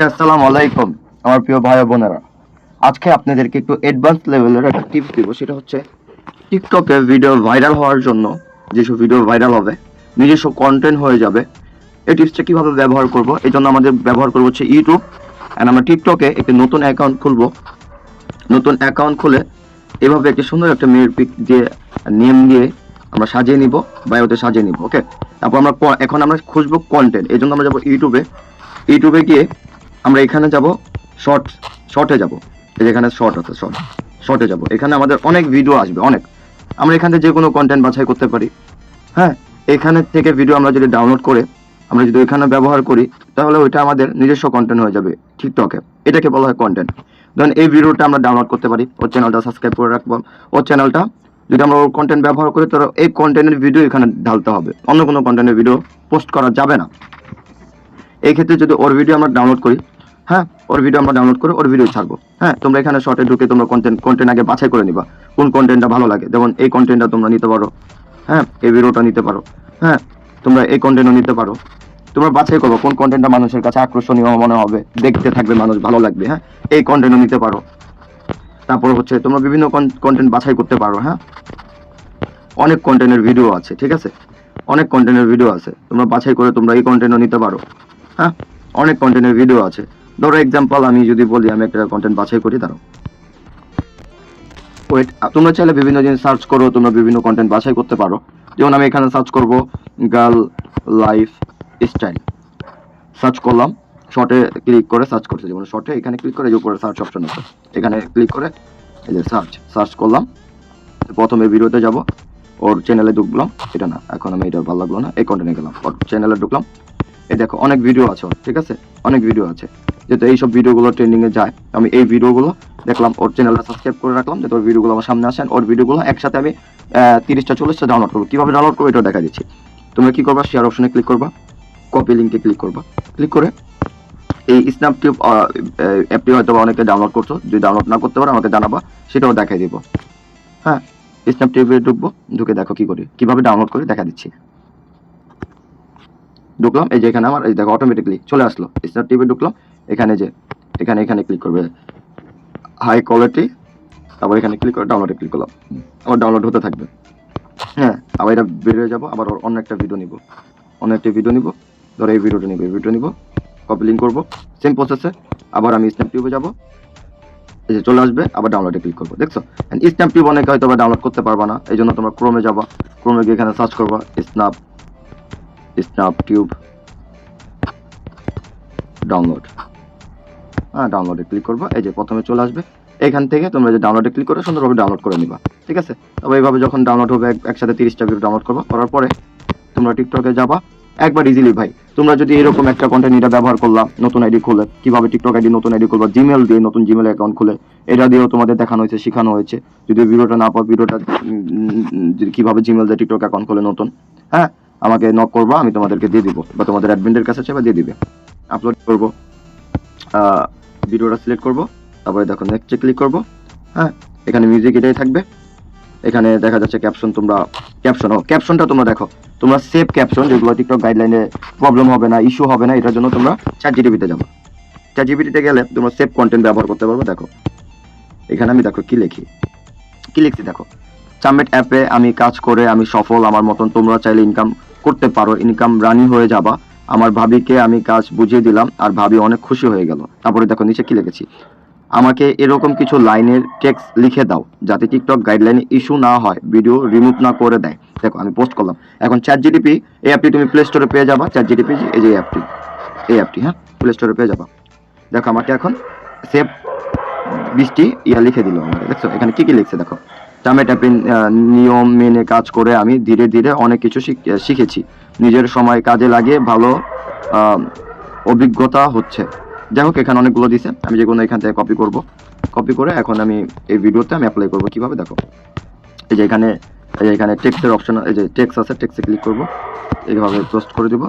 আসসালামু আলাইকুম আমার প্রিয় ভাই ও বোনেরা। আজকে আপনাদেরকে একটু অ্যাডভান্স লেভেলের একটা টিপস দিব। সেটা হচ্ছে টিকটকে ভিডিও ভাইরাল হওয়ার জন্য, যেসব ভিডিও ভাইরাল হবে, নিজস্ব কন্টেন্ট হয়ে যাবে, এই টিপসটা কিভাবে ব্যবহার করব। এই জন্য আমাদের ব্যবহার করবো হচ্ছে ইউটিউব। অ্যান্ড আমরা টিকটকে একটি নতুন অ্যাকাউন্ট খুলবো। নতুন অ্যাকাউন্ট খুলে এভাবে একটি সুন্দর একটা মেয়ের পিক দিয়ে, নেম দিয়ে আমরা সাজিয়ে নিব, বায়োতে সাজিয়ে নিব। ওকে, তারপর এখন আমরা খুঁজবো কন্টেন্ট। এই জন্য আমরা যাবো ইউটিউবে গিয়ে আমরা এখানে যাব শর্টে যাব। এই যেখানে শর্ট আছে, শর্টে যাব। এখানে আমাদের অনেক ভিডিও আসবে, অনেক। আমরা এখান থেকে যে কোনো কন্টেন্ট বাছাই করতে পারি। হ্যাঁ, এখানে থেকে ভিডিও আমরা যদি ডাউনলোড করে আমরা যদি এখানে ব্যবহার করি, তাহলে ওইটা আমাদের নিজস্ব কন্টেন্ট হয়ে যাবে টিকটকে। এটাকে বলা হয় কন্টেন্ট। ধরেন এই ভিডিওটা আমরা ডাউনলোড করতে পারি, ওর চ্যানেলটা সাবস্ক্রাইব করে রাখবো। ওর চ্যানেলটা যদি আমরা ওর কন্টেন্ট ব্যবহার করি, তাহলে এই কন্টেন্টের ভিডিও এখানে ঢালতে হবে, অন্য কোনো কন্টেন্টের ভিডিও পোস্ট করা যাবে না। এই ক্ষেত্রে যদি ওর ভিডিও আমরা ডাউনলোড করি, হ্যাঁ, ওর ভিডিও আমরা ডাউনলোড করে ওর ভিডিও ছাড়বো। হ্যাঁ, তোমরা এখানে শর্টে ঢুকে তোমরা কন্টেন্ট আগে বাছাই করে নিবা, কোন কন্টেন্টটা ভালো লাগে। যেমন এই কন্টেন্টটা তোমরা নিতে পারো, হ্যাঁ, এই ভিডিওটা নিতে পারো, হ্যাঁ, তোমরা এই কন্টেন্টও নিতে পারো। তোমরা বাছাই করবো কোন কন্টেন্টটা মানুষের কাছে আকর্ষণীয় মনে হবে, দেখতে থাকবে মানুষ, ভালো লাগবে। হ্যাঁ, এই কন্টেন্টও নিতে পারো। তারপর হচ্ছে তোমরা বিভিন্ন কন্টেন্ট বাছাই করতে পারো। হ্যাঁ, অনেক কন্টেন্টের ভিডিও আছে, ঠিক আছে, অনেক কন্টেন্টের ভিডিও আছে, তোমরা বাছাই করে তোমরা এই কন্টেন্টও নিতে পারো। হ্যাঁ, অনেক কন্টেন্টের ভিডিও আছে। ধরো এক্সাম্পল আমি যদি বলি, আমি একটা কন্টেন্ট বাছাই করি, দাঁড়াও, ওয়েট। তোমরা চাইলে বিভিন্ন জিনিস সার্চ করো, তোমরা বিভিন্ন কন্টেন্ট বাছাই করতে পারো। যেমন আমি এখানে সার্চ করব গার্ল লাইফ স্টাইল, সার্চ করলাম, শর্টে ক্লিক করে সার্চ করতে। যেমন শর্টে এখানে ক্লিক করে, এই উপরে সার্চ অপশন আছে, এখানে ক্লিক করে এই যে সার্চ করলাম। প্রথমে ভিডিওতে যাব, ওর চ্যানেলে ঢুকলাম, এটা না, এখন আমি এটা ভালো লাগলো না, এই কন্টেন্টে গেলাম, ওর চ্যানেলে ঢুকলাম। এই দেখো অনেক ভিডিও আছে ওর, ঠিক আছে, অনেক ভিডিও আছে। যেহেতু এইসব ভিডিওগুলো ট্রেন্ডিংয়ে যায়, আমি এই ভিডিওগুলো দেখলাম, ওর চ্যানেলটা সাবস্ক্রাইব করে রাখলাম, যাতে ওর ভিডিওগুলো আমার সামনে আসেন। ওর ভিডিওগুলো একসাথে আমি 30টা 40টা ডাউনলোড করবো। কীভাবে ডাউনলোড করবো এটা দেখা দিচ্ছি। তোমরা কী করবা, শেয়ার অপশনে ক্লিক করবা, কপি লিঙ্কে ক্লিক করবা, ক্লিক করে এই স্ন্যাপটিউব অ্যাপটি হয়তো অনেকে ডাউনলোড করছো, যদি ডাউনলোড না করতে পারো আমাকে জানাবা, সেটাও দেখাই দিব। হ্যাঁ, স্ন্যাপটিউবে ঢুকবো, ঢুকে দেখো কি করি, কিভাবে ডাউনলোড করে দেখা দিচ্ছি। ঢুকলাম, এই যে এখানে আমার, এই দেখো অটোমেটিকলি চলে আসলো। স্ন্যাপটিউবে ঢুকলাম, এখানে যে এখানে ক্লিক করবে হাই কোয়ালিটি, তারপর এখানে ক্লিক করে ডাউনলোডে ক্লিক করলাম, আমার ডাউনলোড হতে থাকবে। হ্যাঁ, আবার এটা বেরিয়ে যাবো, আবার অন্য একটা ভিডিও নিব, ধরো এই ভিডিওটা নিব, কপি লিঙ্ক করবো, সেম প্রসেসে আবার আমি স্ন্যাপটিউবে যাবো, এই যে চলে আসবে, আবার ডাউনলোডে ক্লিক করবো। দেখছো, স্ন্যাপটিউব অনেকে হয়তো ডাউনলোড করতে পারবা না, এই জন্য তোমরা ক্রোমে যাবা, ক্রোমে গিয়ে এখানে সার্চ করবা স্ন্যাপটিউব ডাউনলোড। হ্যাঁ, ডাউনলোডে ক্লিক করবা, এই যে প্রথমে চলে আসবে। এখান থেকে তোমরা যে ডাউনলোডে ক্লিক করে সুন্দরভাবে ডাউনলোড করে নিবা, ঠিক আছে। তবে এইভাবে যখন ডাউনলোড হবে, একসাথে 30টা ভিডিও ডাউনলোড করবা, করার পরে তোমরা টিকটকে যাবা একবার ইজিলি। ভাই, তোমরা যদি এরকম একটা কন্টেন্ট এটা ব্যবহার করলাম, নতুন আইডি খুলে, কিভাবে টিকটক আইডি নতুন আইডি খুলবা, জিমেল দিয়ে, নতুন জিমেল অ্যাকাউন্ট খুলে, এটা দিয়েও তোমাদের দেখানো হয়েছে, শেখানো হয়েছে। যদি ভিডিওটা না পাও, ভিডিওটা কিভাবে জিমেল দিয়ে টিকটক অ্যাকাউন্ট খুলে নতুন, হ্যাঁ, আমাকে নক করবা, আমি তোমাদেরকে দিয়ে দিব, বা তোমাদের অ্যাডমিনদের কাছে চাইবা, দিয়ে দিবে। আপলোড করবো, ভিডিওটা সিলেক্ট করবো, তারপরে দেখো নেক্সটে ক্লিক করবো। হ্যাঁ, এখানে মিউজিক এটাই থাকবে। এখানে দেখা যাচ্ছে ক্যাপশন, তোমরা ক্যাপশনটা তোমরা দেখো, তোমরা সেভ ক্যাপশন, যেগুলো টিকটক গাইডলাইনে প্রবলেম হবে না, ইস্যু হবে না, এটার জন্য তোমরা চ্যাটজিপিটিতে যাবো। চ্যাটজিপিটিতে গেলে তোমরা সেভ কন্টেন্ট ব্যবহার করতে পারবো। দেখো এখানে আমি দেখো কি লিখছি দেখো, চামেট অ্যাপে আমি কাজ করে আমি সফল, আমার মতন তোমরা চাইলে ইনকাম করতে পারো, ইনকাম রানি হয়ে যাবা। আমার ভাবিকে আমি কাজ বুঝিয়ে দিলাম, আর ভাবি অনেক খুশি হয়ে গেল। তারপরে দেখো নিচে কি লিখেছি, আমাকে এরকম কিছু লাইনের টেক্সট লিখে দাও, যাতে টিকটক গাইডলাইনে ইস্যু না হয়, ভিডিও রিমুভ না করে দেয়। দেখো আমি পোস্ট করলাম। এখন চ্যাটজিপিটি, এই অ্যাপটি তুমি প্লে স্টোরে পেয়ে যাবা, চ্যাটজিপিটি, এই যে এই অ্যাপটি, হ্যাঁ, প্লে স্টোরে পেয়ে যাবা। দেখো আমাকে এখন সেভ 20টি লিখে দিল আমাকে। দেখছো এখানে কি লিখছে দেখো, চামেট অ্যাপে নিয়ম মেনে কাজ করে আমি ধীরে ধীরে অনেক কিছু শিখেছি, নিজের সময় কাজে লাগিয়ে ভালো অভিজ্ঞতা হচ্ছে। যাই হোক, এখানে অনেকগুলো দিছে, আমি যেগুলো এখান থেকে কপি করে এখন আমি এই ভিডিওতে আমি অ্যাপ্লাই করবো। কিভাবে দেখো, এই যে এখানে টেক্সটের অপশন, এই যে টেক্সট আছে, টেক্সটে ক্লিক করবো, এইভাবে পোস্ট করে দিব।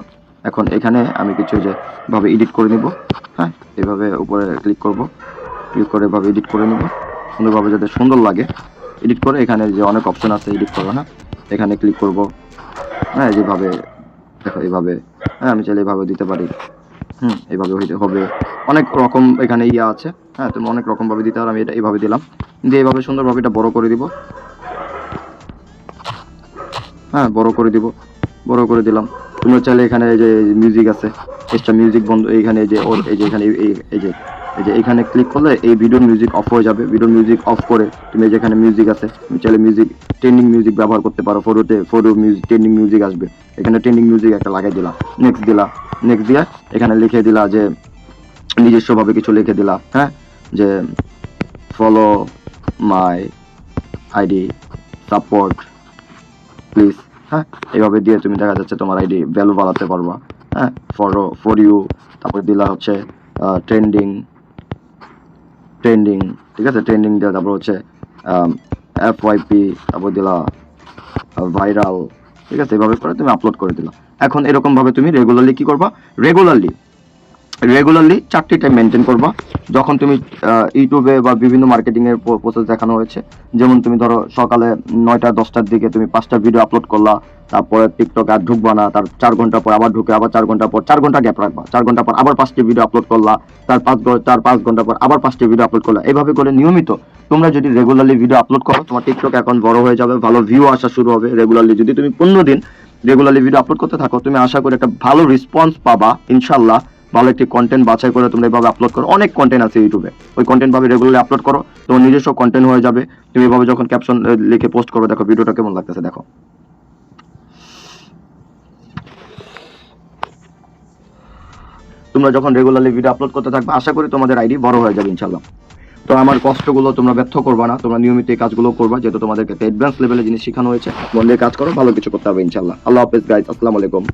এখন এখানে আমি কিছু যে ভাবে এডিট করে নিব। হ্যাঁ, এইভাবে উপরে ক্লিক করে এভাবে এডিট করে নিব, সুন্দরভাবে যাতে সুন্দর লাগে এডিট করে। এখানে যে অনেক অপশন আছে এডিট করা, হ্যাঁ, এখানে ক্লিক করব। হ্যাঁ, যেভাবে দেখো এইভাবে, হ্যাঁ, আমি চাইলে এইভাবে দিতে পারি। এইভাবে হবে। অনেক রকম এখানে ইয়া আছে, হ্যাঁ তুমি অনেক রকম ভাবে দিতে পারো। আমি এটা এইভাবে দিলাম, দিয়ে এইভাবে সুন্দরভাবে এটা বড় করে দিব, হ্যাঁ বড় করে দিব, বড় করে দিলাম। তুমি চাইলে এখানে এই যে মিউজিক আছে, এক্সট্রা মিউজিক বন্ধ, এইখানে এই যে এই যে এখানে এই যে এখানে ক্লিক করলে এই ভিডিওর মিউজিক অফ হয়ে যাবে। ভিডিওর মিউজিক অফ করে তুমি যেখানে মিউজিক আছে, তুমি চাইলে মিউজিক ট্রেন্ডিং মিউজিক ব্যবহার করতে পারো। ফটো মিউজিক ট্রেন্ডিং মিউজিক আসবে, এখানে ট্রেন্ডিং মিউজিক একটা লাগাই দিলা, নেক্সট দিলা, নেক্সট দিয়ে এখানে লিখে দিলা যে নিজস্বভাবে কিছু লিখে দিলা, হ্যাঁ যে follow my ID support please, হ্যাঁ এইভাবে দিয়ে তুমি দেখা যাচ্ছে তোমার আইডি ভ্যালু বাড়াতে পারবা। হ্যাঁ ফর ইউ, তারপরে দিলা হচ্ছে ট্রেন্ডিং, ঠিক আছে, ট্রেন্ডিং দিয়ে তারপর হচ্ছে FYP, তারপর দিলা ভাইরাল, ঠিক আছে, এভাবে করে তুমি আপলোড করে দিলা। এখন এরকম ভাবে তুমি রেগুলারলি কি করবা, রেগুলারলি 4টি টাইম মেনটেন করবা। যখন তুমি ইউটিউবে বা বিভিন্ন মার্কেটিং এর প্রসেস দেখানো হয়েছে, যেমন তুমি ধরো সকালে 9টা 10টার দিকে তুমি 5টা ভিডিও আপলোড করলা, তারপরে টিকটক আর ঢুকবা না, তার 4 ঘন্টা পর আবার ঢুকে, আবার 4 ঘন্টা পর 4 ঘন্টা গ্যাপ রাখবা, 4 ঘন্টা পর আবার 5টি ভিডিও আপলোড করলা, তার 5 ঘন্টা পর আবার 5টি ভিডিও আপলোড করলা। এইভাবে করে নিয়মিত তোমরা যদি রেগুলারলি ভিডিও আপলোড করো, তোমার টিকটক অ্যাকাউন্ট বড় হয়ে যাবে, ভালো ভিউ আসা শুরু হবে। রেগুলারলি যদি তুমি 15 দিন রেগুলারলি ভিডিও আপলোড করতে থাকো, তুমি আশা করি একটা ভালো রেসপন্স পাবা ইনশাল্লাহ। ভালো একটি কন্টেন্ট বাছাই করে তোমরা এভাবে আপলোড করো, অনেক কন্টেন্ট আছে ইউটিউবে, ওই কন্টেন্ট ভাবে রেগুলারলি আপলোড করো, তোমার নিজস্ব কন্টেন্ট হয়ে যাবে। তুমি এভাবে যখন ক্যাপশন লিখে পোস্ট করো, দেখো ভিডিওটা কেমন লাগতেছে। দেখো তোমরা যখন রেগুলারলি ভিডিও আপলোড করতে থাকবে, আশা করি তোমাদের আইডি বড় হয়ে যাবে ইনশাল্লাহ। তো আমার কষ্টগুলো তোমরা ব্যর্থ করবা না, তোমরা নিয়মিত এই কাজগুলো করবা, যেহেতু তোমাদেরকে একটা অ্যাডভান্স লেভেলে জিনিস শেখানো হয়েছে। মন দিয়ে কাজ করো, ভালো কিছু করতে হবে ইনশাল্লাহ। আল্লাহ হাফেজ গাইস, আসসালামু আলাইকুম।